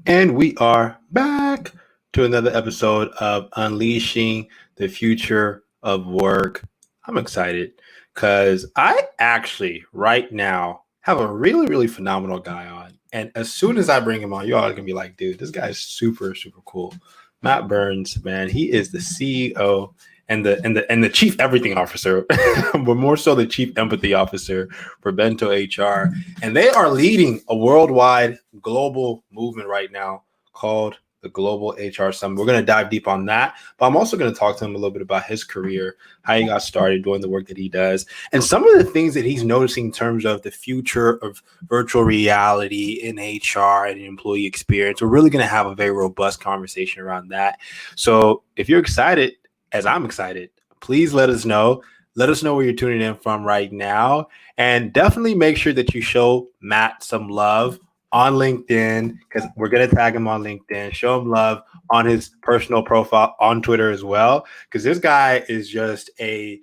And we are back to another episode of Unleashing the Future of Work. I'm excited because I actually, right now, have a really, really phenomenal guy on. And as soon as I bring him on, you all are going to be like, dude, this guy is super, super cool. Matt Burns, man, he is the CEO and the chief everything officer, but more so the chief empathy officer for Bento HR. And they are leading a worldwide global movement right now called the Global HR Summit. We're going to dive deep on that, but I'm also going to talk to him a little bit about his career, how he got started doing the work that he does, and some of the things that he's noticing in terms of the future of virtual reality in HR and employee experience. We're really going to have a very robust conversation around that. So if you're excited, as I'm excited, please let us know. Let us know where you're tuning in from right now. And definitely make sure that you show Matt some love on LinkedIn, because we're going to tag him on LinkedIn. Show him love on his personal profile on Twitter as well, because this guy is just a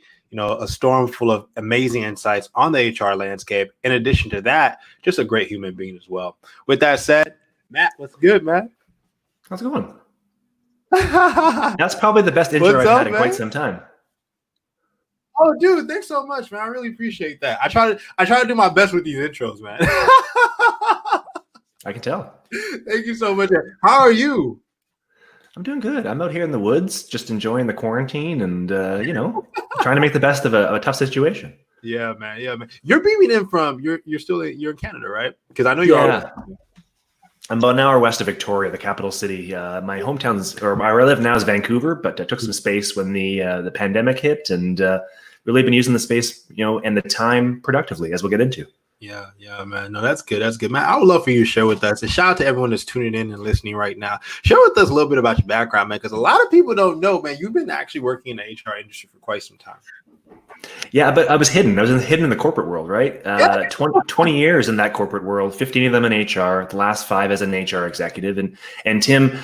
storm full of amazing insights on the HR landscape. In addition to that, just a great human being as well. With that said, Matt, what's good, man? How's it going? That's probably the best intro I've had in quite some time. Oh, dude, thanks so much, man. I really appreciate that. I try to do my best with these intros, man. I can tell. Thank you so much. How are you? I'm doing good. I'm out here in the woods, just enjoying the quarantine and, trying to make the best of a tough situation. Yeah, man. Yeah, man. You're beaming in from, you're in Canada, right? Because I know you're I'm about an hour west of Victoria, the capital city. My hometown's, or where I live now, is Vancouver, but I took some space when the pandemic hit, and really been using the space, and the time productively, as we'll get into. Yeah, man. No, that's good. That's good, man. I would love for you to share with us. And shout out to everyone that's tuning in and listening right now. Share with us a little bit about your background, man, because a lot of people don't know, man. You've been actually working in the HR industry for quite some time. Yeah, but I was hidden. I was hidden in the corporate world, right? 20 years in that corporate world, 15 of them in HR, the last 5 as an HR executive. And Tim,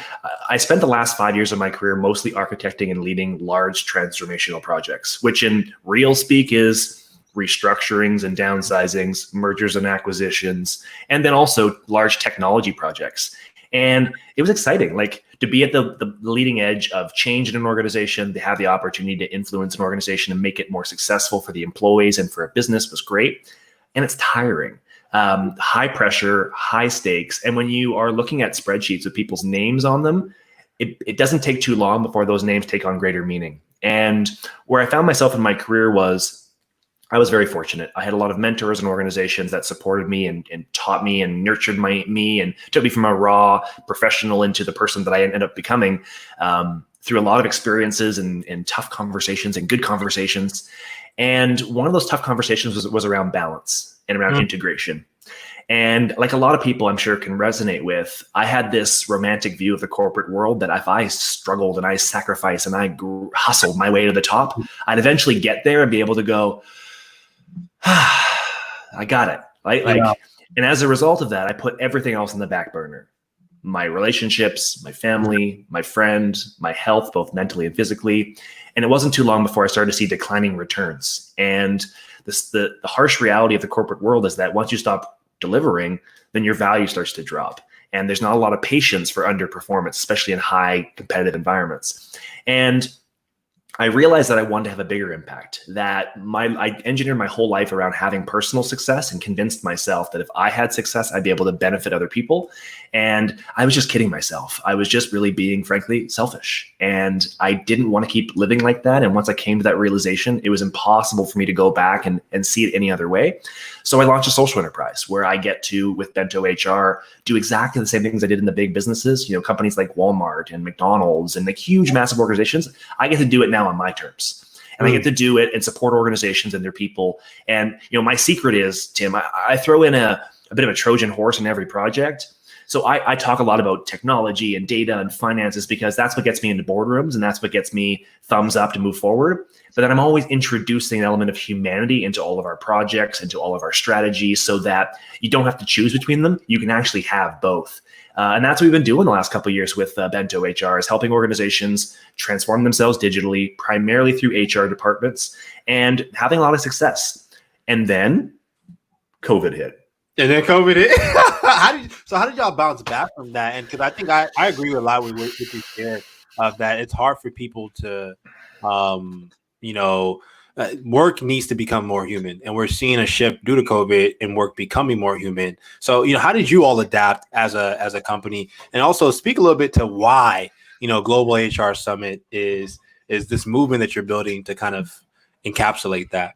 I spent the last 5 years of my career mostly architecting and leading large transformational projects, which in real speak is restructurings and downsizings, mergers and acquisitions, and then also large technology projects. And it was exciting, like to be at the leading edge of change in an organization, to have the opportunity to influence an organization and make it more successful for the employees and for a business was great. And it's tiring, high pressure, high stakes. And when you are looking at spreadsheets with people's names on them, it doesn't take too long before those names take on greater meaning. And where I found myself in my career was, I was very fortunate. I had a lot of mentors and organizations that supported me and taught me and nurtured me and took me from a raw professional into the person that I ended up becoming through a lot of experiences and tough conversations and good conversations. And one of those tough conversations was around balance and around integration. And like a lot of people I'm sure can resonate with, I had this romantic view of the corporate world that if I struggled and I sacrificed and I hustled my way to the top, I'd eventually get there and be able to go, I got it. And as a result of that, I put everything else on the back burner. My relationships, my family, my friends, my health, both mentally and physically. And it wasn't too long before I started to see declining returns. And the harsh reality of the corporate world is that once you stop delivering, then your value starts to drop. And there's not a lot of patience for underperformance, especially in high competitive environments. And I realized that I wanted to have a bigger impact, that I engineered my whole life around having personal success and convinced myself that if I had success, I'd be able to benefit other people. And I was just kidding myself. I was just really being, frankly, selfish. And I didn't want to keep living like that. And once I came to that realization, it was impossible for me to go back and see it any other way. So I launched a social enterprise where I get to, with Bento HR, do exactly the same things I did in the big businesses, companies like Walmart and McDonald's and the huge, massive organizations. I get to do it now on my terms. And I get to do it and support organizations and their people. And, my secret is, Tim, I throw in a bit of a Trojan horse in every project. So I talk a lot about technology and data and finances because that's what gets me into boardrooms and that's what gets me thumbs up to move forward. But then I'm always introducing an element of humanity into all of our projects, into all of our strategies so that you don't have to choose between them. You can actually have both. And that's what we've been doing the last couple of years with Bento HR, is helping organizations transform themselves digitally, primarily through HR departments, and having a lot of success. And then COVID hit. And then COVID hit. how did y'all bounce back from that? And because I think I agree with a lot with what you shared of that. It's hard for people to, you know, work needs to become more human, and we're seeing a shift due to COVID and work becoming more human. So, how did you all adapt as a company, and also speak a little bit to why Global HR Summit is this movement that you're building to kind of encapsulate that.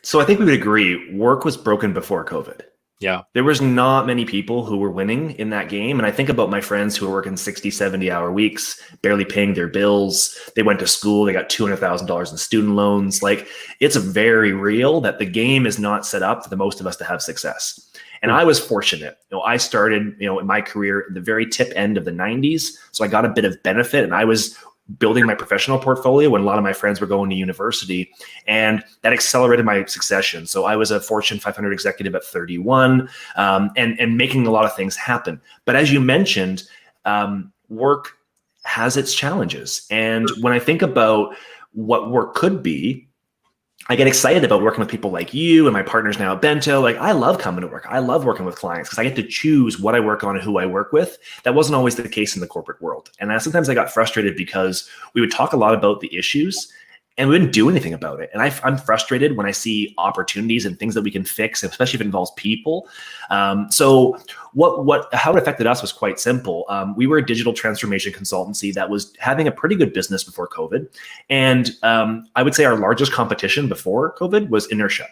So I think we would agree, work was broken before COVID. Yeah. There was not many people who were winning in that game. And I think about my friends who are working 60, 70-hour weeks, barely paying their bills. They went to school, they got $200,000 in student loans. Like, it's very real that the game is not set up for the most of us to have success. And I was fortunate. I started, in my career at the very tip end of the 90s. So I got a bit of benefit, and I was building my professional portfolio when a lot of my friends were going to university, and that accelerated my succession. So I was a Fortune 500 executive at 31, and making a lot of things happen. But as you mentioned, work has its challenges. And when I think about what work could be, I get excited about working with people like you and my partners now at Bento. Like, I love coming to work. I love working with clients because I get to choose what I work on and who I work with. That wasn't always the case in the corporate world. And sometimes I got frustrated because we would talk a lot about the issues and we wouldn't do anything about it. And I'm frustrated when I see opportunities and things that we can fix, especially if it involves people. So how it affected us was quite simple. We were a digital transformation consultancy that was having a pretty good business before COVID. And I would say our largest competition before COVID was inertia.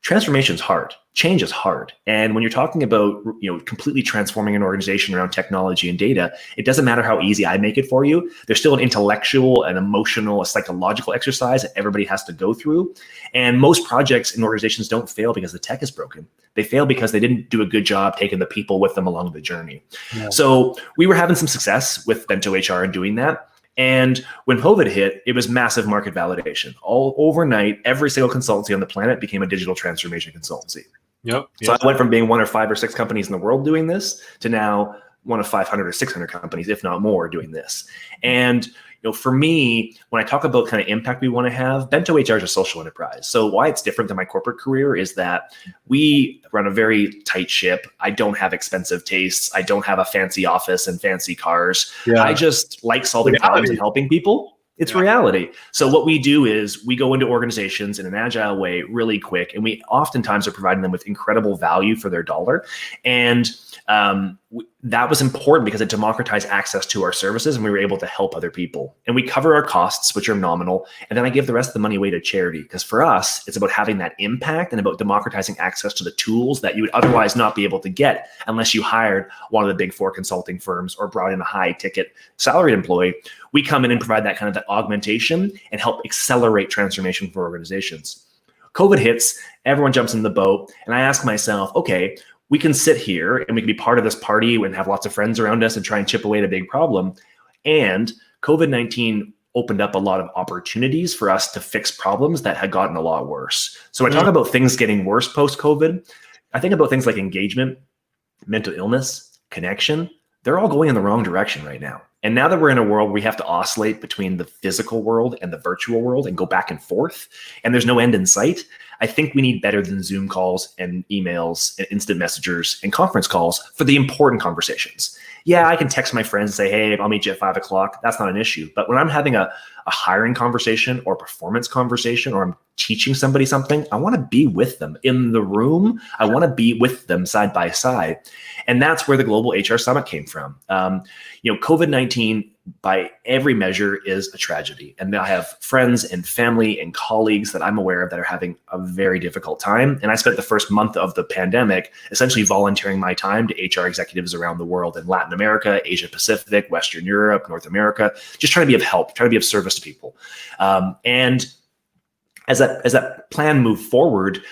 Transformation is hard. Change is hard. And when you're talking about, completely transforming an organization around technology and data, it doesn't matter how easy I make it for you. There's still an intellectual, an emotional, a psychological exercise that everybody has to go through. And most projects in organizations don't fail because the tech is broken. They fail because they didn't do a good job taking the people with them along the journey. Yeah. So we were having some success with Bento HR in doing that. And when COVID hit, it was massive market validation. All overnight, every single consultancy on the planet became a digital transformation consultancy. Yep. So I went from being one of 5 or 6 companies in the world doing this to now one of 500 or 600 companies, if not more, doing this. And for me, when I talk about kind of impact we want to have, Bento HR is a social enterprise. So why it's different than my corporate career is that we run a very tight ship. I don't have expensive tastes. I don't have a fancy office and fancy cars. Yeah. I just like solving problems and helping people. It's reality. So what we do is we go into organizations in an agile way really quick, and we oftentimes are providing them with incredible value for their dollar. And that was important because it democratized access to our services, and we were able to help other people. And we cover our costs, which are nominal, and then I give the rest of the money away to charity. Because for us, it's about having that impact and about democratizing access to the tools that you would otherwise not be able to get unless you hired one of the big 4 consulting firms or brought in a high ticket salaried employee. We come in and provide that kind of that augmentation and help accelerate transformation for organizations. COVID hits, everyone jumps in the boat, and I ask myself, okay, we can sit here and we can be part of this party and have lots of friends around us and try and chip away at a big problem. And COVID-19 opened up a lot of opportunities for us to fix problems that had gotten a lot worse. So when I talk about things getting worse post-COVID, I think about things like engagement, mental illness, connection. They're all going in the wrong direction right now. And now that we're in a world where we have to oscillate between the physical world and the virtual world and go back and forth, and there's no end in sight, I think we need better than Zoom calls and emails and instant messengers and conference calls for the important conversations. Yeah, I can text my friends and say, hey, I'll meet you at 5 o'clock. That's not an issue. But when I'm having a hiring conversation or performance conversation, or I'm teaching somebody something, I want to be with them in the room. I want to be with them side by side. And that's where the Global HR Summit came from. COVID-19, by every measure, is a tragedy. And I have friends and family and colleagues that I'm aware of that are having a very difficult time. And I spent the first month of the pandemic essentially volunteering my time to HR executives around the world in Latin America, Asia Pacific, Western Europe, North America, just trying to be of help, trying to be of service to people. And as that plan moved forward,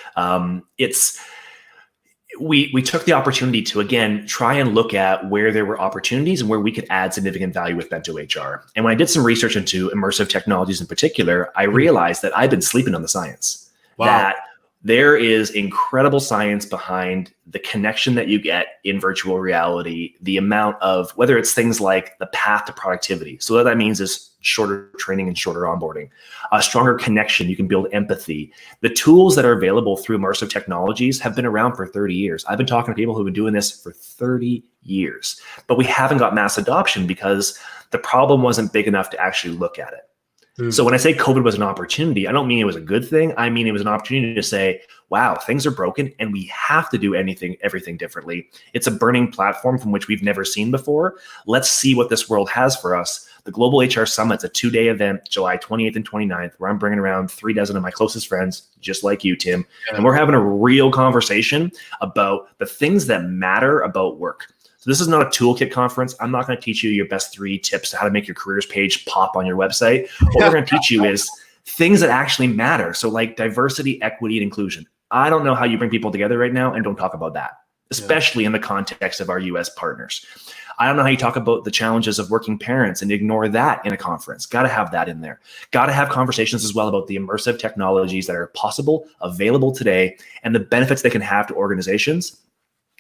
we took the opportunity to, again, try and look at where there were opportunities and where we could add significant value with Bento HR. And when I did some research into immersive technologies in particular, I realized that I've been sleeping on the science. Wow. That There is incredible science behind the connection that you get in virtual reality, the amount of, whether it's things like the path to productivity. So what that means is shorter training and shorter onboarding, a stronger connection. You can build empathy. The tools that are available through immersive technologies have been around for 30 years. I've been talking to people who've been doing this for 30 years, but we haven't got mass adoption because the problem wasn't big enough to actually look at it. So when I say COVID was an opportunity, I don't mean it was a good thing. I mean, it was an opportunity to say, wow, things are broken and we have to do everything differently. It's a burning platform from which we've never seen before. Let's see what this world has for us. The Global HR Summit's a 2-day event, July 28th and 29th, where I'm bringing around 36 of my closest friends, just like you, Tim. And we're having a real conversation about the things that matter about work. So this is not a toolkit conference. I'm not going to teach you your best 3 tips to how to make your careers page pop on your website. What we're going to teach you is things that actually matter. So like diversity, equity, and inclusion. I don't know how you bring people together right now and don't talk about that, especially in the context of our US partners. I don't know how you talk about the challenges of working parents and ignore that in a conference. Got to have that in there. Got to have conversations as well about the immersive technologies that are possible, available today, and the benefits they can have to organizations.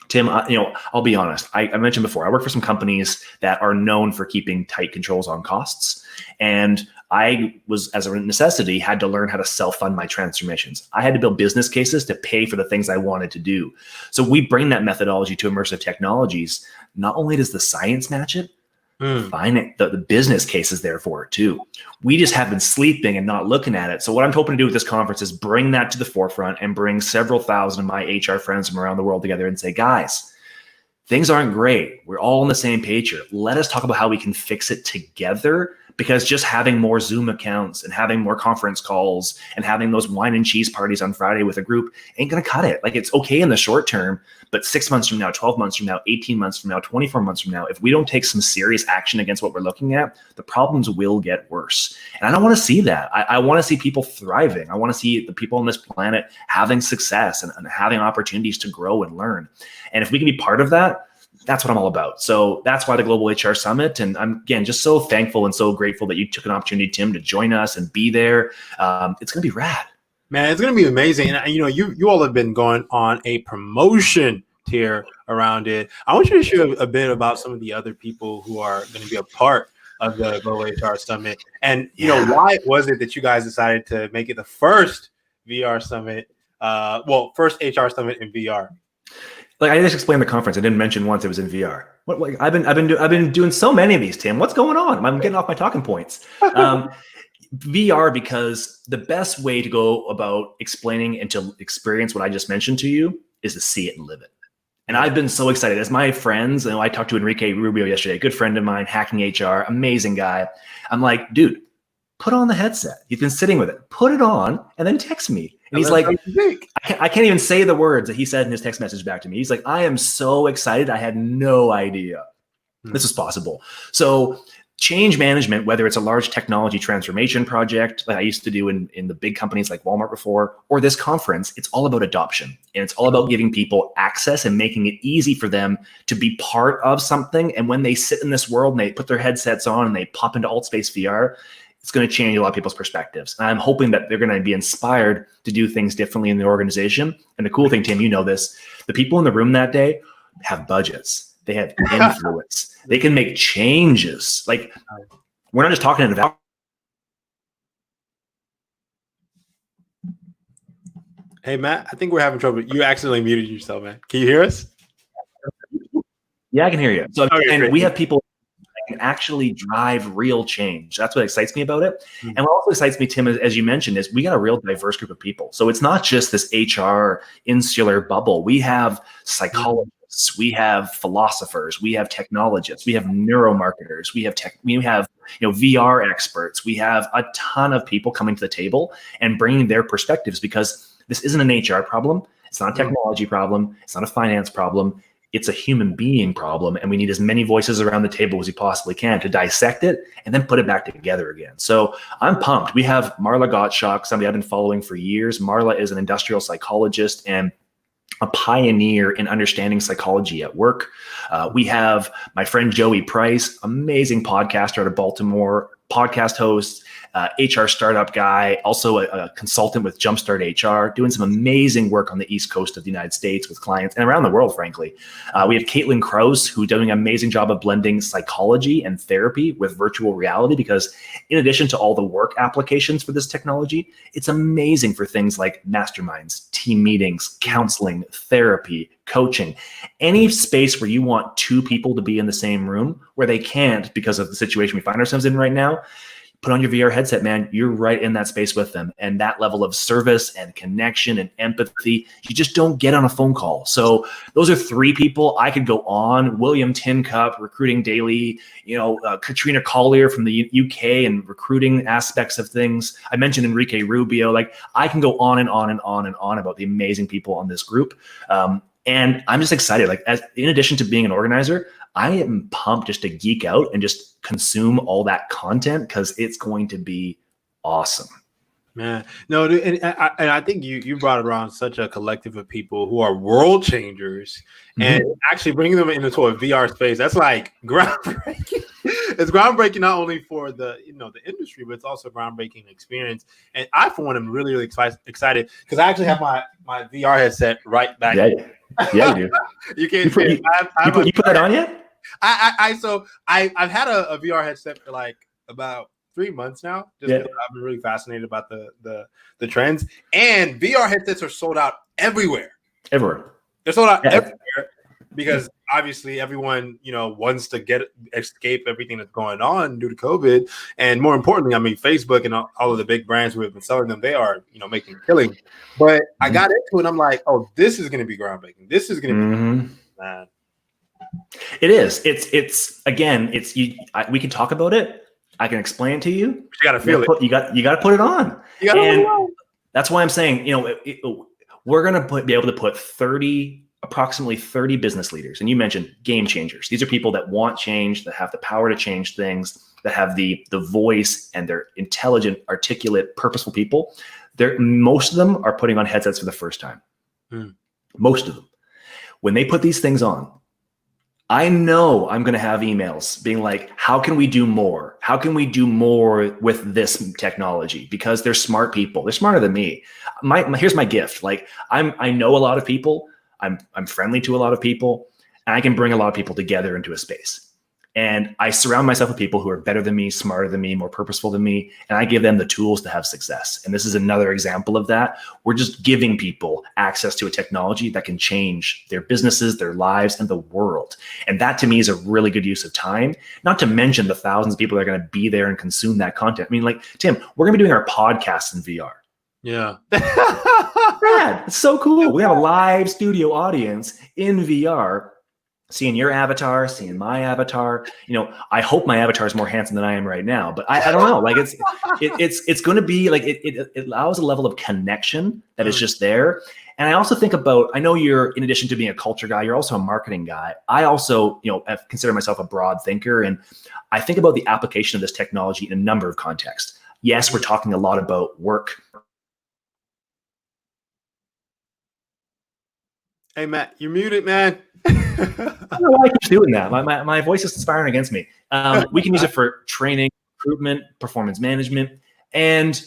Tim, I'll be honest. I mentioned before, I work for some companies that are known for keeping tight controls on costs. And I was, as a necessity, had to learn how to self-fund my transformations. I had to build business cases to pay for the things I wanted to do. So we bring that methodology to immersive technologies. Not only does the science match it, the business case is there for it too. We just have been sleeping and not looking at it. So what I'm hoping to do with this conference is bring that to the forefront and bring several thousand of my HR friends from around the world together and say, guys, things aren't great. We're all on the same page here. Let us talk about how we can fix it together, because just having more Zoom accounts and having more conference calls and having those wine and cheese parties on Friday with a group ain't going to cut it. Like, it's okay in the short term, but 6 months from now, 12 months from now, 18 months from now, 24 months from now, if we don't take some serious action against what we're looking at, the problems will get worse. And I don't want to see that. I want to see people thriving. I want to see the people on this planet having success and having opportunities to grow and learn. And if we can be part of that, that's what I'm all about. So that's why the Global HR Summit. And I'm, again, just so thankful and so grateful that you took an opportunity, Tim, to join us and be there. It's going to be rad. Man, it's going to be amazing. And, you all have been going on a promotion tier around it. I want you to share a bit about some of the other people who are going to be a part of the Global HR Summit. And, why was it that you guys decided to make it the first VR summit, first HR summit in VR? Like, I just explained the conference. I didn't mention once it was in VR. I've been doing so many of these, Tim. What's going on? I'm getting off my talking points. VR, because the best way to go about explaining and to experience what I just mentioned to you is to see it and live it. And I've been so excited. As my friends, I talked to Enrique Rubio yesterday, a good friend of mine, hacking HR, amazing guy. I'm like, dude, put on the headset. He's been sitting with it. Put it on and then text me. And he's like, I can't even say the words that he said in his text message back to me. He's like, I am so excited. I had no idea this was possible. So change management, whether it's a large technology transformation project like I used to do in the big companies like Walmart before, or this conference, it's all about adoption. And it's all about giving people access and making it easy for them to be part of something. And when they sit in this world and they put their headsets on and they pop into AltSpace VR, it's going to change a lot of people's perspectives. And I'm hoping that they're going to be inspired to do things differently in the organization. And the cool thing, Tim, you know this, the people in the room that day have budgets. They have influence. They can make changes. Like, we're not just talking in a Hey, Matt, I think we're having trouble. You accidentally muted yourself, man. Can you hear us? Yeah, I can hear you. So and we have people can actually drive real change. That's what excites me about it. Mm-hmm. And what also excites me, Tim, as you mentioned, is we got a real diverse group of people. So it's not just this HR insular bubble. We have psychologists, we have philosophers, we have technologists, we have neuromarketers, we have VR experts. We have a ton of people coming to the table and bringing their perspectives, because this isn't an HR problem. It's not a technology problem. It's not a finance problem. It's a human being problem, and we need as many voices around the table as we possibly can to dissect it and then put it back together again. So I'm pumped. We have Marla Gottschalk, somebody I've been following for years. Marla is an industrial psychologist and a pioneer in understanding psychology at work. We have my friend Joey Price, amazing podcaster out of Baltimore, podcast host, HR startup guy, also a consultant with Jumpstart HR, doing some amazing work on the East Coast of the United States with clients and around the world, frankly. We have Caitlin Krause, who's doing an amazing job of blending psychology and therapy with virtual reality, because in addition to all the work applications for this technology, it's amazing for things like masterminds, team meetings, counseling, therapy, coaching, any space where you want two people to be in the same room where they can't because of the situation we find ourselves in right now. Put on your VR headset, man. You're right in that space with them. And that level of service and connection and empathy, you just don't get on a phone call. So those are three people. I could go on. William Tincup, Recruiting Daily, Katrina Collier from the UK and recruiting aspects of things. I mentioned Enrique Rubio. Like, I can go on and on and on and on about the amazing people on this group. And I'm just excited. Like, in addition to being an organizer, I am pumped just to geek out and just consume all that content, because it's going to be awesome. Man, no, dude, and I think you brought around such a collective of people who are world changers, and actually bringing them into a VR space. That's like groundbreaking. It's groundbreaking not only for the industry, but it's also groundbreaking experience. And I, for one, am really, really excited because I actually have my VR headset right back. Yeah, you do. You can't. You put it on yet? I've had a VR headset for like about 3 months now. Just because I've been really fascinated about the trends. And VR headsets are sold out everywhere. Everywhere. They're sold out everywhere because obviously everyone wants to escape everything that's going on due to COVID. And more importantly, I mean, Facebook and all of the big brands who have been selling them, they are making a killing. But I got into it and I'm like, oh, this is going to be groundbreaking. This is going to be man. It is. It's again. We can talk about it. I can explain it to you. You got to feel it. You got to put it on. You got to put it on. That's why I'm saying, we're going to be able to put approximately 30 business leaders, and you mentioned game changers. These are people that want change, that have the power to change things, that have the voice, and they're intelligent, articulate, purposeful people. Most of them are putting on headsets for the first time. Most of them. When they put these things on, I know I'm going to have emails being like, how can we do more? How can we do more with this technology? Because they're smart people. They're smarter than me. Here's my gift. Like, I know a lot of people. I'm friendly to a lot of people, and I can bring a lot of people together into a space. And I surround myself with people who are better than me, smarter than me, more purposeful than me, and I give them the tools to have success. And this is another example of that. We're just giving people access to a technology that can change their businesses, their lives, and the world. And that, to me, is a really good use of time, not to mention the thousands of people that are going to be there and consume that content. I mean, like, Tim, we're going to be doing our podcasts in VR. Yeah. Rad. It's so cool. We have a live studio audience in VR, seeing your avatar, seeing my avatar. I hope my avatar is more handsome than I am right now, but I don't know. Like, it's going to be like, it allows a level of connection that is just there. And I also think about, I know you're, in addition to being a culture guy, you're also a marketing guy. I also, I consider myself a broad thinker, and I think about the application of this technology in a number of contexts. Yes, we're talking a lot about work. Hey, Matt, you're muted, man. I don't know why I keep doing that. My voice is conspiring against me. We can use it for training, recruitment, performance management. And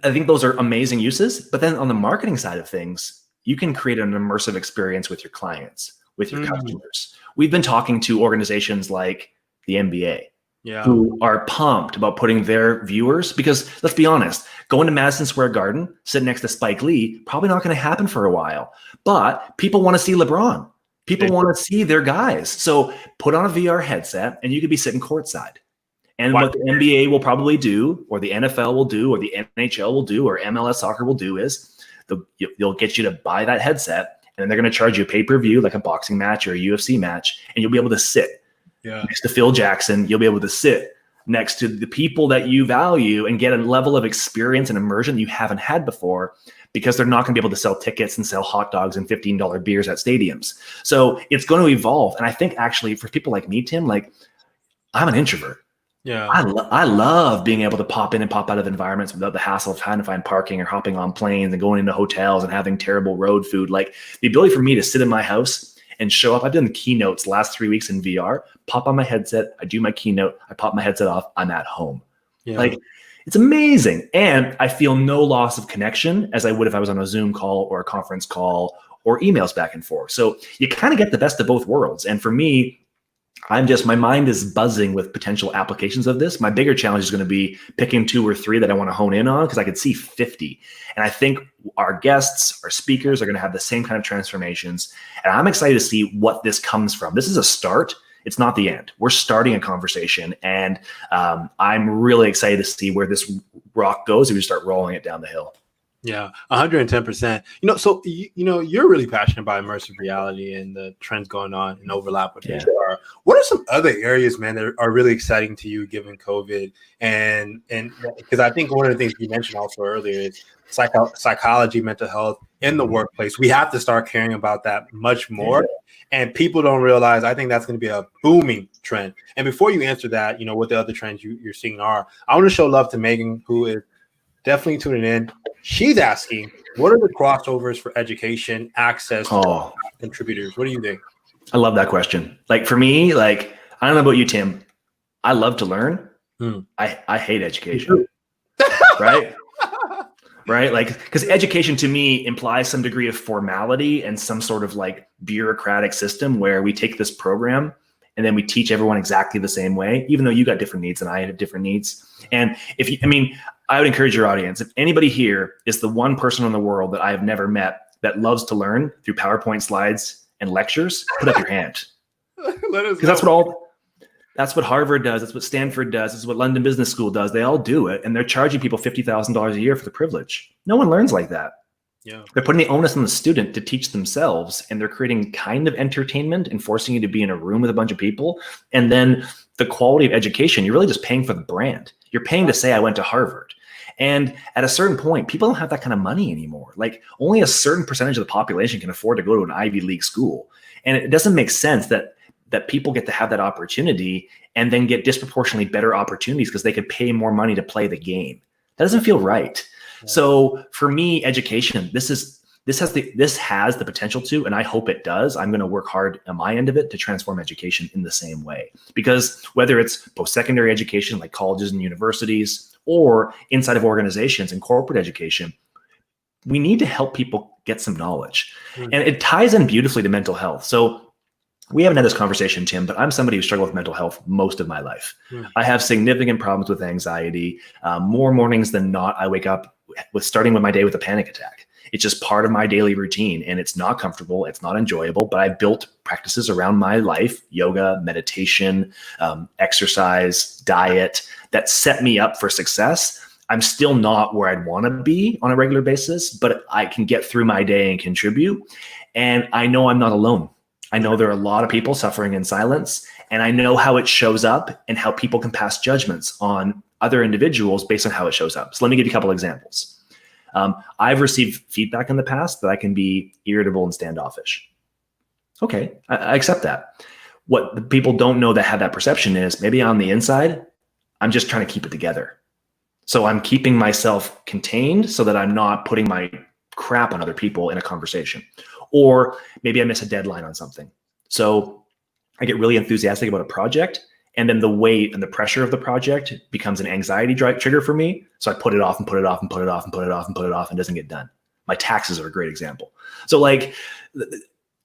I think those are amazing uses. But then on the marketing side of things, you can create an immersive experience with your clients, with your customers. We've been talking to organizations like the NBA, who are pumped about putting their viewers, because let's be honest, going to Madison Square Garden, sitting next to Spike Lee, probably not going to happen for a while. But people want to see LeBron. People want to see their guys. So put on a VR headset and you could be sitting courtside. And what the NBA will probably do, or the NFL will do, or the NHL will do, or MLS soccer will do is they'll get you to buy that headset, and then they're going to charge you a pay-per-view like a boxing match or a UFC match, and you'll be able to sit next to Phil Jackson. You'll be able to sit next to the people that you value and get a level of experience and immersion you haven't had before, because they're not going to be able to sell tickets and sell hot dogs and $15 beers at stadiums. So it's going to evolve. And I think actually for people like me, Tim, like, I'm an introvert. Yeah, I love being able to pop in and pop out of environments without the hassle of trying to find parking or hopping on planes and going into hotels and having terrible road food. Like, the ability for me to sit in my house and show up. I've done keynotes last 3 weeks in VR, pop on my headset, I do my keynote, I pop my headset off, I'm at home. Yeah. Like, it's amazing. And I feel no loss of connection as I would if I was on a Zoom call or a conference call or emails back and forth. So you kind of get the best of both worlds. And for me, my mind is buzzing with potential applications of this. My bigger challenge is going to be picking 2 or 3 that I want to hone in on, because I could see 50. And I think our guests, our speakers are going to have the same kind of transformations. And I'm excited to see what this comes from. This is a start. It's not the end. We're starting a conversation. And I'm really excited to see where this rock goes if we start rolling it down the hill. Yeah, 110%. So you're really passionate about immersive reality and the trends going on and overlap with HR. What are some other areas, man, that are really exciting to you given COVID? And because I think one of the things you mentioned also earlier is psychology, mental health in the workplace. We have to start caring about that much more. And people don't realize, I think that's going to be a booming trend. And before you answer that, what the other trends you're seeing are, I want to show love to Megan, who is definitely tuning in. She's asking, what are the crossovers for education access to contributors? What do you think? I love that question. Like, for me, I don't know about you, Tim. I love to learn. I hate education. Right? Right? Because education to me implies some degree of formality and some sort of bureaucratic system where we take this program and then we teach everyone exactly the same way, even though you got different needs and I have different needs. And I would encourage your audience, if anybody here is the one person in the world that I have never met that loves to learn through PowerPoint slides and lectures, put up your hand. Because that's what Harvard does. That's what Stanford does. That's what London Business School does. They all do it. And they're charging people $50,000 a year for the privilege. No one learns like that. Yeah. They're putting the onus on the student to teach themselves, and they're creating kind of entertainment and forcing you to be in a room with a bunch of people. And then the quality of education, you're really just paying for the brand. You're paying to say, I went to Harvard. And at a certain point, people don't have that kind of money anymore. Only a certain percentage of the population can afford to go to an Ivy League school. And it doesn't make sense that people get to have that opportunity and then get disproportionately better opportunities because they could pay more money to play the game. That doesn't feel right. Yeah. So for me, education, this has the potential to, and I hope it does. I'm going to work hard on my end of it to transform education in the same way. Because whether it's post-secondary education like colleges and universities, or inside of organizations and corporate education, we need to help people get some knowledge. And it ties in beautifully to mental health. So we haven't had this conversation, Tim, but I'm somebody who struggled with mental health most of my life. I have significant problems with anxiety. More mornings than not, I wake up starting my day with a panic attack. It's just part of my daily routine, and it's not comfortable. It's not enjoyable, but I've built practices around my life, yoga, meditation, exercise, diet, that set me up for success. I'm still not where I'd want to be on a regular basis, but I can get through my day and contribute. And I know I'm not alone. I know there are a lot of people suffering in silence, and I know how it shows up and how people can pass judgments on other individuals based on how it shows up. So let me give you a couple examples. I've received feedback in the past that I can be irritable and standoffish. Okay, I accept that. What the people don't know that have that perception is maybe on the inside, I'm just trying to keep it together. So I'm keeping myself contained so that I'm not putting my crap on other people in a conversation. Or maybe I miss a deadline on something. So I get really enthusiastic about a project, and then the weight and the pressure of the project becomes an anxiety trigger for me. So I put it off and put it off and put it off and put it off and put it off, and it doesn't get done. My taxes are a great example. So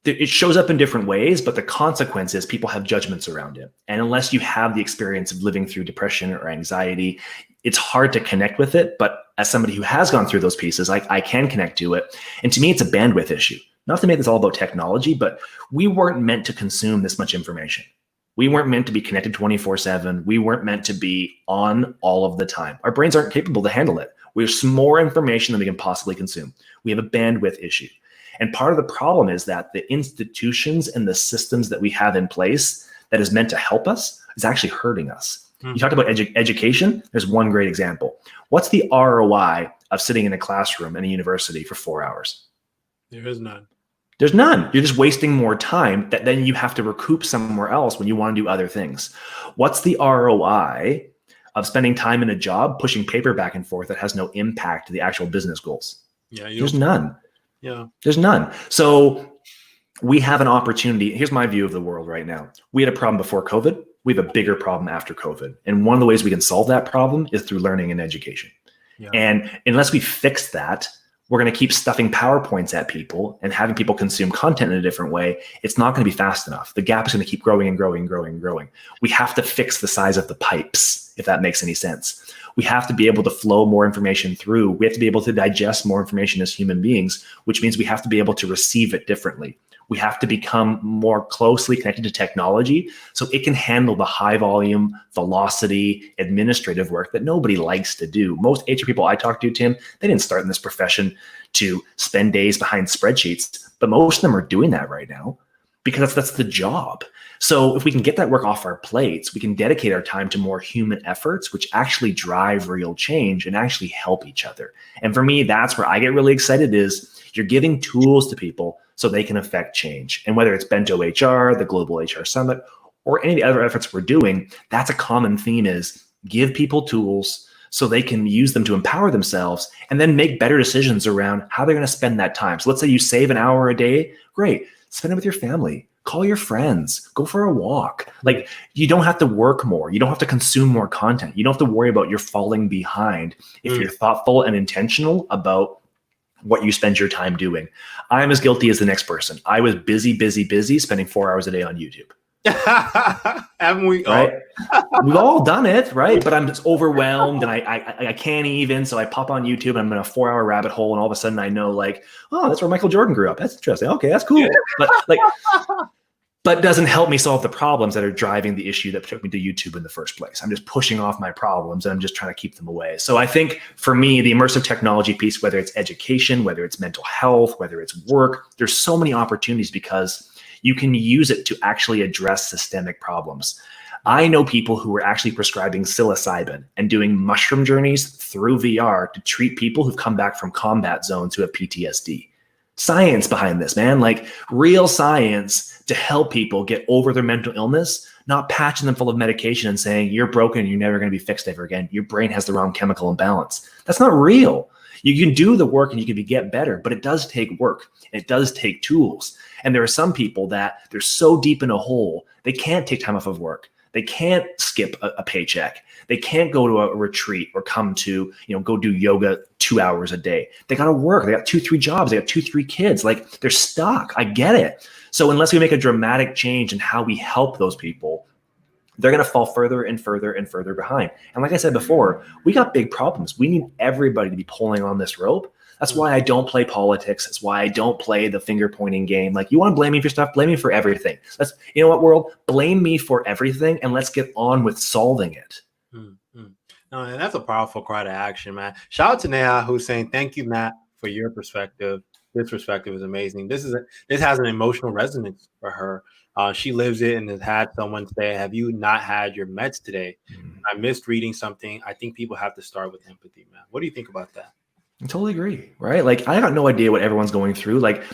it shows up in different ways, but the consequence is people have judgments around it. And unless you have the experience of living through depression or anxiety, it's hard to connect with it. But as somebody who has gone through those pieces, I can connect to it. And to me, it's a bandwidth issue. Not to make this all about technology, but we weren't meant to consume this much information. We weren't meant to be connected 24/7. We weren't meant to be on all of the time. Our brains aren't capable to handle it. We have more information than we can possibly consume. We have a bandwidth issue. And part of the problem is that the institutions and the systems that we have in place that is meant to help us is actually hurting us. You talked about education. There's one great example. What's the ROI of sitting in a classroom in a university for 4 hours? There is none. There's none. You're just wasting more time that then you have to recoup somewhere else when you want to do other things. What's the ROI of spending time in a job pushing paper back and forth that has no impact to the actual business goals? Yeah, there's none. Yeah, there's none. So we have an opportunity. Here's my view of the world right now. We had a problem before COVID. We have a bigger problem after COVID. And one of the ways we can solve that problem is through learning and education. Yeah. And unless we fix that, we're going to keep stuffing PowerPoints at people and having people consume content in a different way. It's not going to be fast enough. The gap is going to keep growing and growing and growing and growing. We have to fix the size of the pipes, if that makes any sense. We have to be able to flow more information through. We have to be able to digest more information as human beings, which means we have to be able to receive it differently. We have to become more closely connected to technology so it can handle the high volume, velocity, administrative work that nobody likes to do. Most HR people I talk to, Tim, they didn't start in this profession to spend days behind spreadsheets, but most of them are doing that right now because that's the job. So if we can get that work off our plates, we can dedicate our time to more human efforts, which actually drive real change and actually help each other. And for me, that's where I get really excited is you're giving tools to people so they can affect change. And whether it's Bento HR, the Global HR Summit, or any of the other efforts we're doing, that's a common theme is give people tools so they can use them to empower themselves and then make better decisions around how they're going to spend that time. So let's say you save an hour a day. Great. Spend it with your family. Call your friends. Go for a walk. Like, you don't have to work more. You don't have to consume more content. You don't have to worry about you're falling behind if you're thoughtful and intentional about what you spend your time doing. I'm as guilty as the next person. I was busy, spending 4 hours a day on YouTube. Haven't we all? Right? We've all done it, right? But I'm just overwhelmed and I can't even. So I pop on YouTube and I'm in a 4-hour rabbit hole, and all of a sudden I know, like, oh, that's where Michael Jordan grew up. That's interesting. Okay, that's cool. But doesn't help me solve the problems that are driving the issue that took me to YouTube in the first place. I'm just pushing off my problems and I'm just trying to keep them away. So I think for me, the immersive technology piece, whether it's education, whether it's mental health, whether it's work, there's so many opportunities because you can use it to actually address systemic problems. I know people who are actually prescribing psilocybin and doing mushroom journeys through VR to treat people who've come back from combat zones who have PTSD. Science behind this, man, like real science to help people get over their mental illness, not patching them full of medication and saying, you're broken, you're never going to be fixed ever again. Your brain has the wrong chemical imbalance. That's not real. You can do the work and you can get better, but it does take work. It does take tools. And there are some people that they're so deep in a hole, they can't take time off of work. They can't skip a paycheck. They can't go to a retreat or come to, go do yoga 2 hours a day. They got to work. They got 2-3 jobs. They got 2-3 kids. Like, they're stuck. I get it. So unless we make a dramatic change in how we help those people, they're going to fall further and further and further behind. And like I said before, we got big problems. We need everybody to be pulling on this rope. That's why I don't play politics. That's why I don't play the finger pointing game. Like, you want to blame me for stuff? Blame me for everything. You know what, world? Blame me for everything and let's get on with solving it. Mm-hmm. No, and that's a powerful cry to action, man. Shout out to Neha, who's saying, thank you, Matt, for your perspective. This perspective is amazing. This has an emotional resonance for her. She lives it and has had someone say, have you not had your meds today? I missed reading something. I think people have to start with empathy, man. What do you think about that? I totally agree, right? Like, I got no idea what everyone's going through. Like,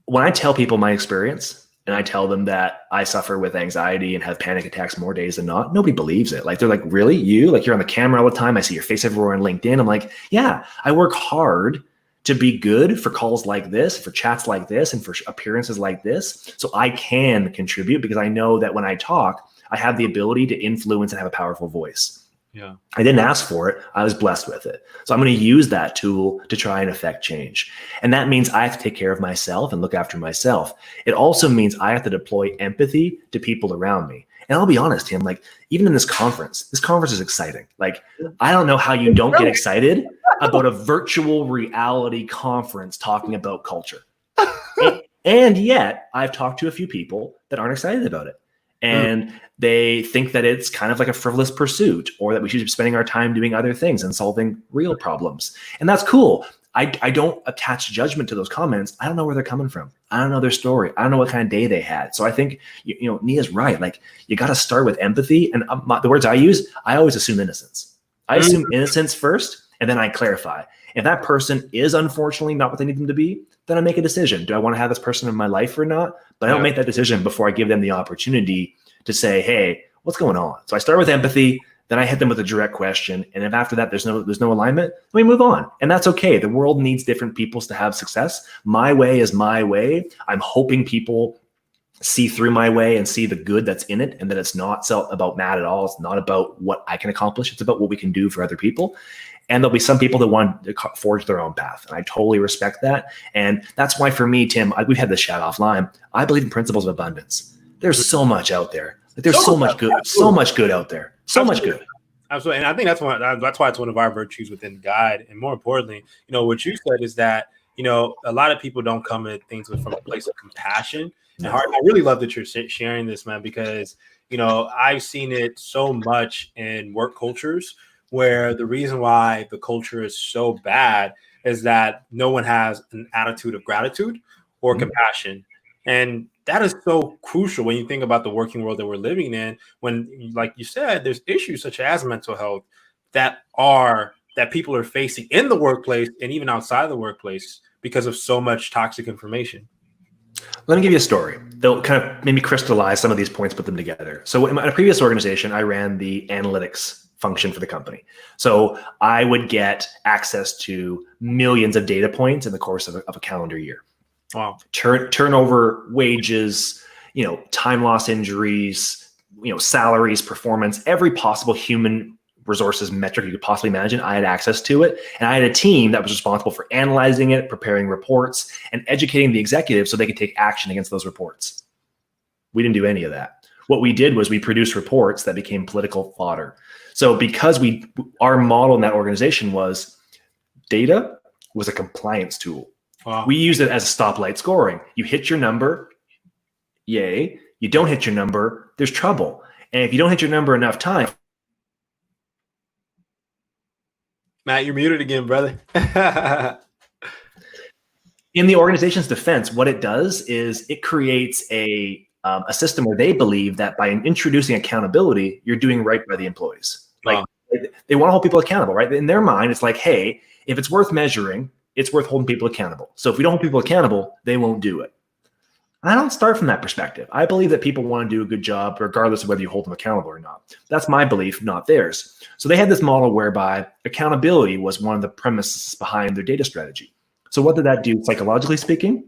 when I tell people my experience and I tell them that I suffer with anxiety and have panic attacks more days than not, nobody believes it. Like, they're like, really? You? Like, you're on the camera all the time. I see your face everywhere on LinkedIn. I'm like, yeah, I work hard to be good for calls like this, for chats like this, and for appearances like this. So I can contribute because I know that when I talk, I have the ability to influence and have a powerful voice. Yeah, I didn't ask for it. I was blessed with it. So I'm going to use that tool to try and affect change. And that means I have to take care of myself and look after myself. It also means I have to deploy empathy to people around me. And I'll be honest, Tim, like, even in this conference is exciting. Like, I don't know how you don't get excited about a virtual reality conference talking about culture. And yet I've talked to a few people that aren't excited about it. And they think that it's kind of like a frivolous pursuit, or that we should be spending our time doing other things and solving real problems. And that's cool. I don't attach judgment to those comments. I don't know where they're coming from. I don't know their story. I don't know what kind of day they had. So I think, Nia's right. Like, you got to start with empathy. And the words I use, I always assume innocence. I assume innocence first, and then I clarify. If that person is unfortunately not what they need them to be, then I make a decision. Do I want to have this person in my life or not? But I don't make that decision before I give them the opportunity to say, hey, what's going on? So I start with empathy, Then I hit them with a direct question. And if after that there's no alignment, then we move on. And that's okay. The world needs different peoples to have success. My way is my way. I'm hoping people see through my way and see the good that's in it, and that it's not about Matt at all. It's not about what I can accomplish. It's about what we can do for other people. And there'll be some people that want to forge their own path. And I totally respect that. And that's why for me, Tim, we've had this chat offline. I believe in principles of abundance. There's so much out there. There's so much good, so much good out there. So much good. Absolutely. And I think that's why it's one of our virtues within Guide. And more importantly, what you said is that, a lot of people don't come at things from a place of compassion and heart. I really love that you're sharing this, man, because, I've seen it so much in work cultures where the reason why the culture is so bad is that no one has an attitude of gratitude or compassion. And that is so crucial when you think about the working world that we're living in, when, like you said, there's issues such as mental health that people are facing in the workplace and even outside of the workplace because of so much toxic information. Let me give you a story. They'll kind of maybe crystallize some of these points, put them together. So in my previous organization, I ran the analytics function for the company. So I would get access to millions of data points in the course of a calendar year. Wow. Turnover, wages, time loss injuries, salaries, performance, every possible human resources metric you could possibly imagine, I had access to it. And I had a team that was responsible for analyzing it, preparing reports, and educating the executives so they could take action against those reports. We didn't do any of that. What we did was we produced reports that became political fodder. So because our model in that organization was data was a compliance tool. Wow. We used it as a stoplight scoring. You hit your number, yay. You don't hit your number, there's trouble. And if you don't hit your number enough time. Matt, you're muted again, brother. In the organization's defense, what it does is it creates a system where they believe that by introducing accountability, you're doing right by the employees. Like they want to hold people accountable, right? In their mind, it's like, hey, if it's worth measuring, it's worth holding people accountable. So if we don't hold people accountable, they won't do it. I don't start from that perspective. I believe that people want to do a good job regardless of whether you hold them accountable or not. That's my belief, not theirs. So they had this model whereby accountability was one of the premises behind their data strategy. So what did that do psychologically speaking?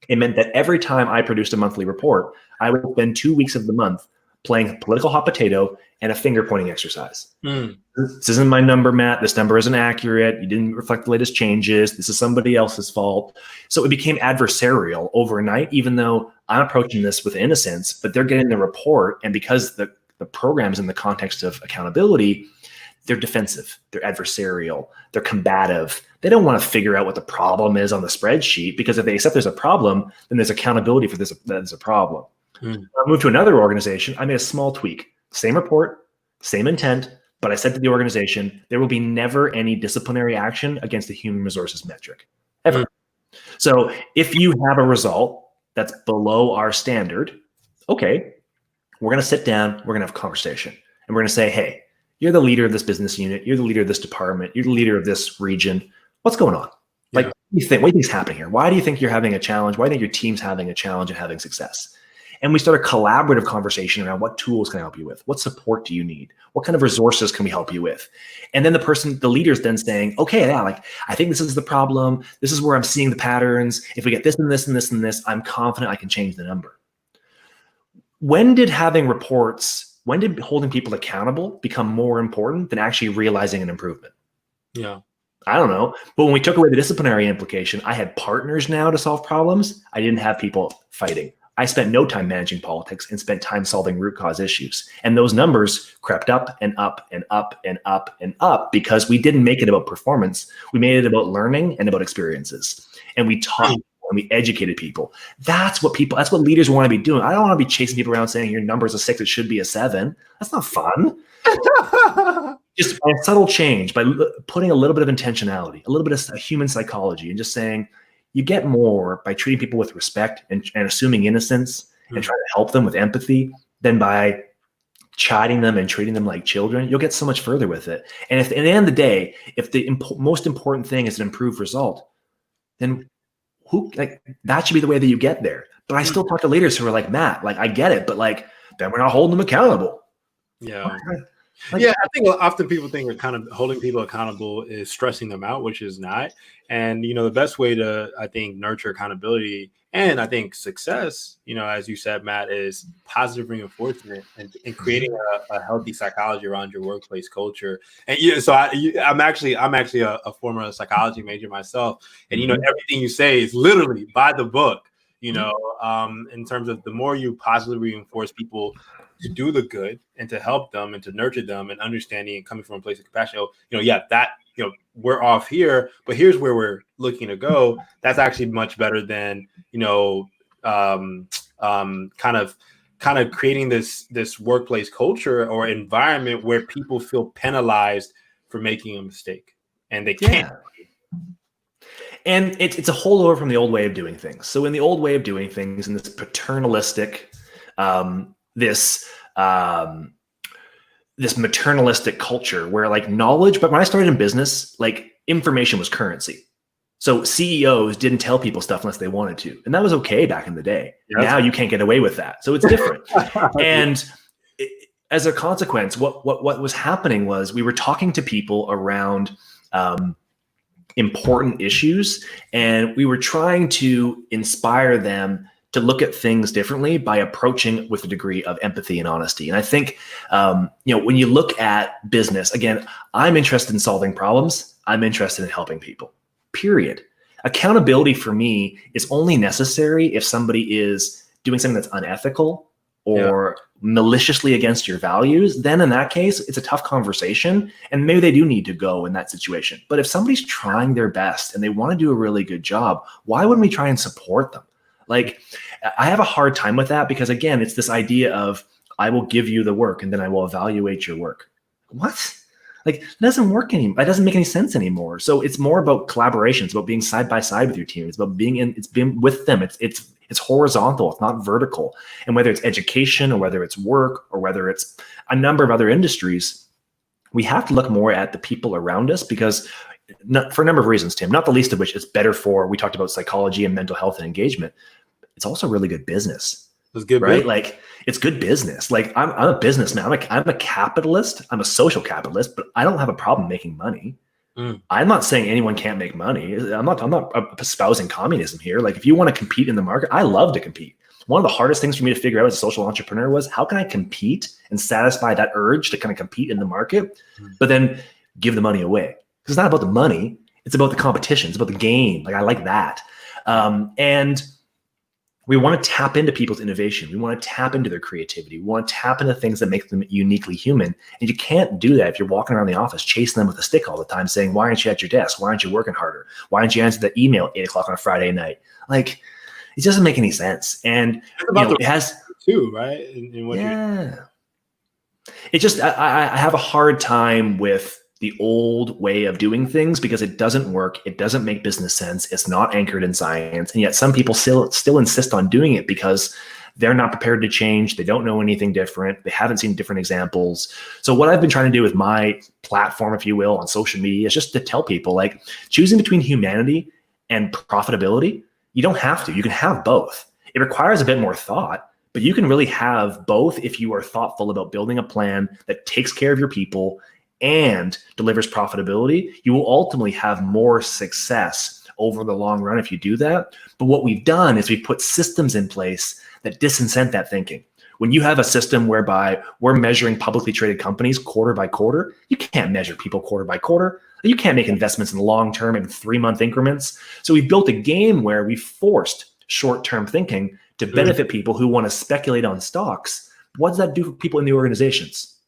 It meant that every time I produced a monthly report, I would spend 2 weeks of the month playing political hot potato and a finger pointing exercise. This isn't my number, Matt. This number isn't accurate. You didn't reflect the latest changes. This is somebody else's fault. So it became adversarial overnight, even though I'm approaching this with innocence, but they're getting the report. And because the program is in the context of accountability, they're defensive, they're adversarial, they're combative. They don't want to figure out what the problem is on the spreadsheet, because if they accept there's a problem, then there's accountability for this, that is a problem. I moved to another organization. I made a small tweak, same report, same intent, but I said to the organization, there will be never any disciplinary action against the human resources metric, ever. So if you have a result that's below our standard, okay, we're going to sit down, we're going to have a conversation, and we're going to say, hey, you're the leader of this business unit, you're the leader of this department, you're the leader of this region. What's going on? Like, what do you think? What do you think is happening here? Why do you think you're having a challenge? Why do you think your team's having a challenge and having success? And we start a collaborative conversation around what tools can I help you with? What support do you need? What kind of resources can we help you with? And then the leader's then saying, okay, yeah, like, I think this is the problem. This is where I'm seeing the patterns. If we get this and this and this and this, I'm confident I can change the number. When did holding people accountable become more important than actually realizing an improvement? Yeah. I don't know. But when we took away the disciplinary implication, I had partners now to solve problems. I didn't have people fighting. I spent no time managing politics and spent time solving root cause issues. And those numbers crept up and up and up and up and up because we didn't make it about performance. We made it about learning and about experiences. And we taught and we educated people. That's what leaders want to be doing. I don't want to be chasing people around saying your number is a 6, it should be a 7. That's not fun. Just by a subtle change, by putting a little bit of intentionality, a little bit of human psychology, and just saying, you get more by treating people with respect and assuming innocence and trying to help them with empathy than by chiding them and treating them like children. You'll get so much further with it. And if at the end of the day, if the most important thing is an improved result, then that should be the way that you get there. But I still talk to leaders who are like, Matt, like, I get it, but like, then we're not holding them accountable. Yeah. Like, Yeah, I think often people think are kind of holding people accountable is stressing them out, which is not. And the best way to, I think, nurture accountability and I think success, as you said, Matt, is positive reinforcement and creating a healthy psychology around your workplace culture. And so I'm actually a former psychology major myself, and everything you say is literally by the book. In terms of the more you positively reinforce people to do the good and to help them and to nurture them and understanding and coming from a place of compassion, we're off here, but here's where we're looking to go. That's actually much better than, kind of creating this workplace culture or environment where people feel penalized for making a mistake and they can't. And it's a holdover from the old way of doing things. So in the old way of doing things, in this paternalistic, this maternalistic culture where like knowledge, but when I started in business, like information was currency. So CEOs didn't tell people stuff unless they wanted to. And that was okay back in the day. Yes. Now you can't get away with that. So it's different. And as a consequence, what was happening was we were talking to people around important issues, and we were trying to inspire them to look at things differently by approaching with a degree of empathy and honesty. And I think, when you look at business, again, I'm interested in solving problems. I'm interested in helping people, period. Accountability for me is only necessary if somebody is doing something that's unethical or maliciously against your values. Then in that case, it's a tough conversation, and maybe they do need to go in that situation. But if somebody's trying their best and they want to do a really good job, why wouldn't we try and support them? Like, I have a hard time with that because, again, it's this idea of I will give you the work and then I will evaluate your work. What? Like, it doesn't work anymore. It doesn't make any sense anymore. So it's more about collaboration. It's about being side by side with your team. It's about being with them. It's horizontal. It's not vertical. And whether it's education or whether it's work or whether it's a number of other industries, we have to look more at the people around us because for a number of reasons, Tim, not the least of which is better for, we talked about psychology and mental health and engagement. It's also really good business. It's good, right? Like, it's good business. Like, I'm a businessman. I'm a capitalist. I'm a social capitalist, but I don't have a problem making money. I'm not saying anyone can't make money. I'm not espousing communism here. Like, if you want to compete in the market, I love to compete. One of the hardest things for me to figure out as a social entrepreneur was how can I compete and satisfy that urge to kind of compete in the market, but then give the money away. It's not about the money. It's about the competition. It's about the game. Like, I like that. And we want to tap into people's innovation. We want to tap into their creativity. We want to tap into things that make them uniquely human. And you can't do that if you're walking around the office chasing them with a stick all the time saying, why aren't you at your desk? Why aren't you working harder? Why aren't you answer the email at 8:00 on a Friday night? Like, it doesn't make any sense. And it has too, right? In what it just, I have a hard time with the old way of doing things because it doesn't work. It doesn't make business sense. It's not anchored in science. And yet some people still insist on doing it because they're not prepared to change. They don't know anything different. They haven't seen different examples. So what I've been trying to do with my platform, if you will, on social media is just to tell people, like, choosing between humanity and profitability, you don't have to. You can have both. It requires a bit more thought, but you can really have both if you are thoughtful about building a plan that takes care of your people and delivers profitability. You will ultimately have more success over the long run if you do that. But what we've done is we've put systems in place that disincent that thinking. When you have a system whereby we're measuring publicly traded companies quarter by quarter, you can't measure people quarter by quarter. You can't make investments in the long term in 3-month increments. So we built a game where we forced short-term thinking to benefit people who want to speculate on stocks. What does that do for people in the organizations?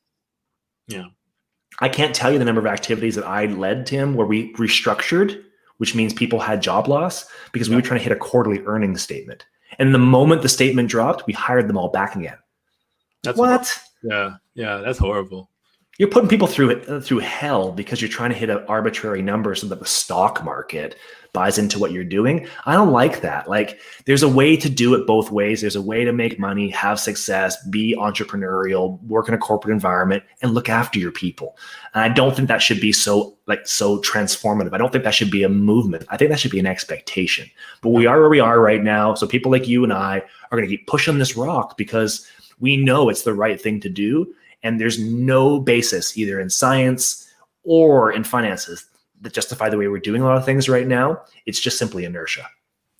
Yeah. I can't tell you the number of activities that I led, Tim, where we restructured, which means people had job loss because we were trying to hit a quarterly earnings statement. And the moment the statement dropped, we hired them all back again. That's what? Horrible. Yeah, that's horrible. You're putting people through hell because you're trying to hit an arbitrary number so that the stock market buys into what you're doing. I don't like that. Like, there's a way to do it both ways. There's a way to make money, have success, be entrepreneurial, work in a corporate environment, and look after your people. And I don't think that should be so transformative. I don't think that should be a movement. I think that should be an expectation. But we are where we are right now. So people like you and I are going to keep pushing this rock because we know it's the right thing to do. And there's no basis either in science or in finances that justify the way we're doing a lot of things right now. It's just simply inertia.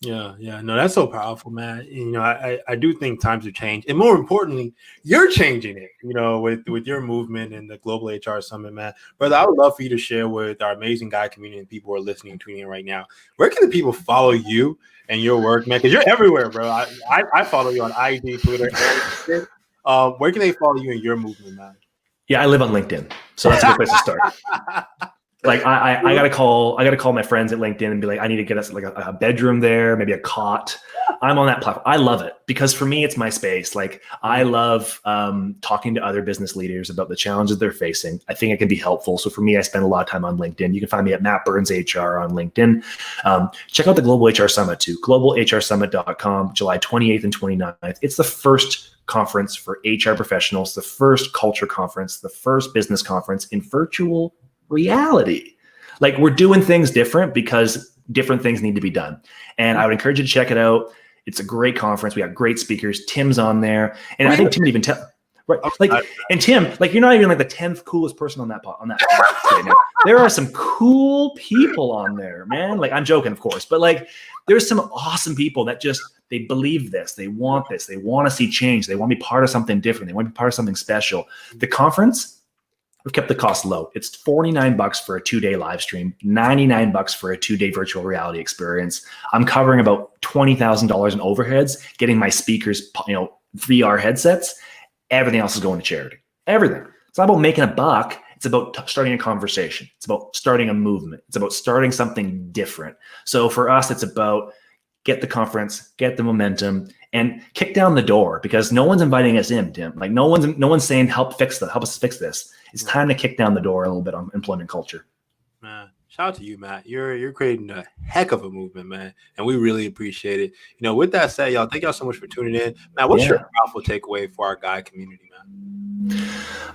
Yeah. No, that's so powerful, man. I do think times have changed, and more importantly, you're changing it. With your movement and the Global HR Summit, man. Brother, I would love for you to share with our amazing guy community and people who are listening and tuning in right now. Where can the people follow you and your work, man? Because you're everywhere, bro. I follow you on IG, Twitter, and where can they follow you in your movement, man? Yeah, I live on LinkedIn, so that's a good place to start. Like I gotta call my friends at LinkedIn and be like, I need to get us like a bedroom there, maybe a cot. I'm on that platform. I love it because for me, it's my space. Like I love talking to other business leaders about the challenges they're facing. I think it can be helpful. So for me, I spend a lot of time on LinkedIn. You can find me at Matt Burns HR on LinkedIn. Check out the Global HR Summit too, globalhrsummit.com, July 28th and 29th. It's the first conference for HR professionals, the first culture conference, the first business conference in virtual reality. Like we're doing things different because different things need to be done. And I would encourage you to check it out. It's a great conference. We got great speakers. Tim's on there. And I think Tim would even tell, right? Like, and Tim, like you're not even like the 10th coolest person on that podcast right now. There are some cool people on there, man. Like I'm joking, of course, but like there's some awesome people that just, they believe this, they want this, they want to see change. They want to be part of something different. They want to be part of something special. The conference, we've kept the cost low. It's $49 for a 2-day live stream, $99 for a 2-day virtual reality experience. I'm covering about $20,000 in overheads, getting my speakers, VR headsets. Everything else is going to charity. Everything. It's not about making a buck. It's about starting a conversation. It's about starting a movement. It's about starting something different. So for us, it's about get the conference, get the momentum, and kick down the door because no one's inviting us in, Tim. Like no one's saying help us fix this. It's time to kick down the door a little bit on employment culture. Man, shout out to you, Matt. You're creating a heck of a movement, man, and we really appreciate it. With that said, y'all, thank y'all so much for tuning in. Matt, what's your powerful takeaway for our guy community, man?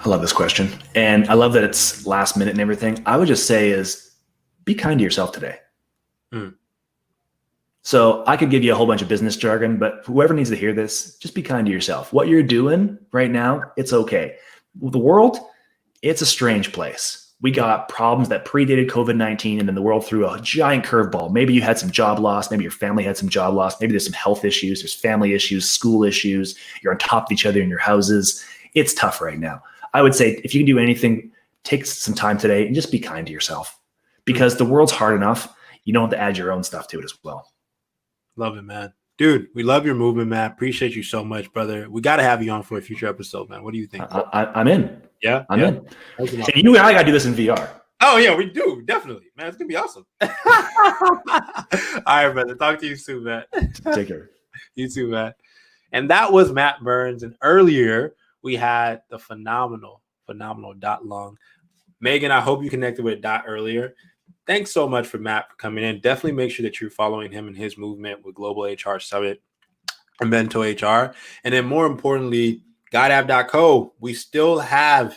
I love this question, and I love that it's last minute and everything. I would just say is be kind to yourself today. So I could give you a whole bunch of business jargon, but whoever needs to hear this, just be kind to yourself. What you're doing right now, it's okay. The world, it's a strange place. We got problems that predated COVID-19 and then the world threw a giant curveball. Maybe you had some job loss. Maybe your family had some job loss. Maybe there's some health issues. There's family issues, school issues. You're on top of each other in your houses. It's tough right now. I would say if you can do anything, take some time today and just be kind to yourself because the world's hard enough. You don't have to add your own stuff to it as well. Love it, man. Dude, we love your movement, man. Appreciate you so much, brother. We got to have you on for a future episode, man. What do you think? I'm in. Yeah? I'm in. And you and I got to do this in VR. Oh, yeah, we do. Definitely. Man, it's going to be awesome. All right, brother. Talk to you soon, man. Take care. You too, man. And that was Matt Burns. And earlier, we had the phenomenal Dot Long. Megan, I hope you connected with Dot earlier. Thanks so much for Matt for coming in. Definitely make sure that you're following him and his movement with Global HR Summit and Bento HR. And then more importantly, GuideApp.co. We still have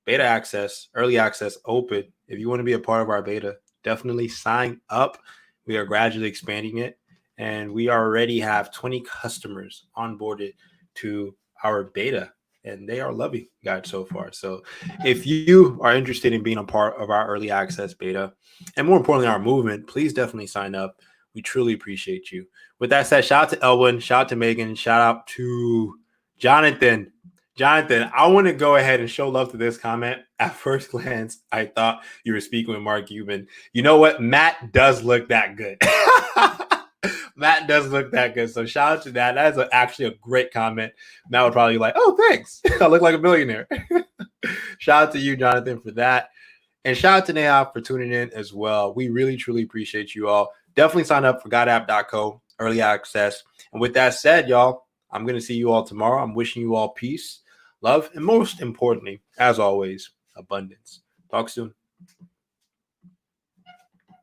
beta access, early access open. If you want to be a part of our beta, definitely sign up. We are gradually expanding it. And we already have 20 customers onboarded to our beta. And they are loving Guide so far. So if you are interested in being a part of our early access beta, and more importantly, our movement, please definitely sign up. We truly appreciate you. With that said, shout out to Elwin, shout out to Megan, shout out to Jonathan. Jonathan, I want to go ahead and show love to this comment. At first glance, I thought you were speaking with Mark Cuban. You know what? Matt does look that good. Matt does look that good. So shout out to that. That is actually a great comment. Matt would probably be like, oh, thanks. I look like a millionaire. Shout out to you, Jonathan, for that. And shout out to Nayab for tuning in as well. We really, truly appreciate you all. Definitely sign up for GuideApp.co, early access. And with that said, y'all, I'm going to see you all tomorrow. I'm wishing you all peace, love, and most importantly, as always, abundance. Talk soon.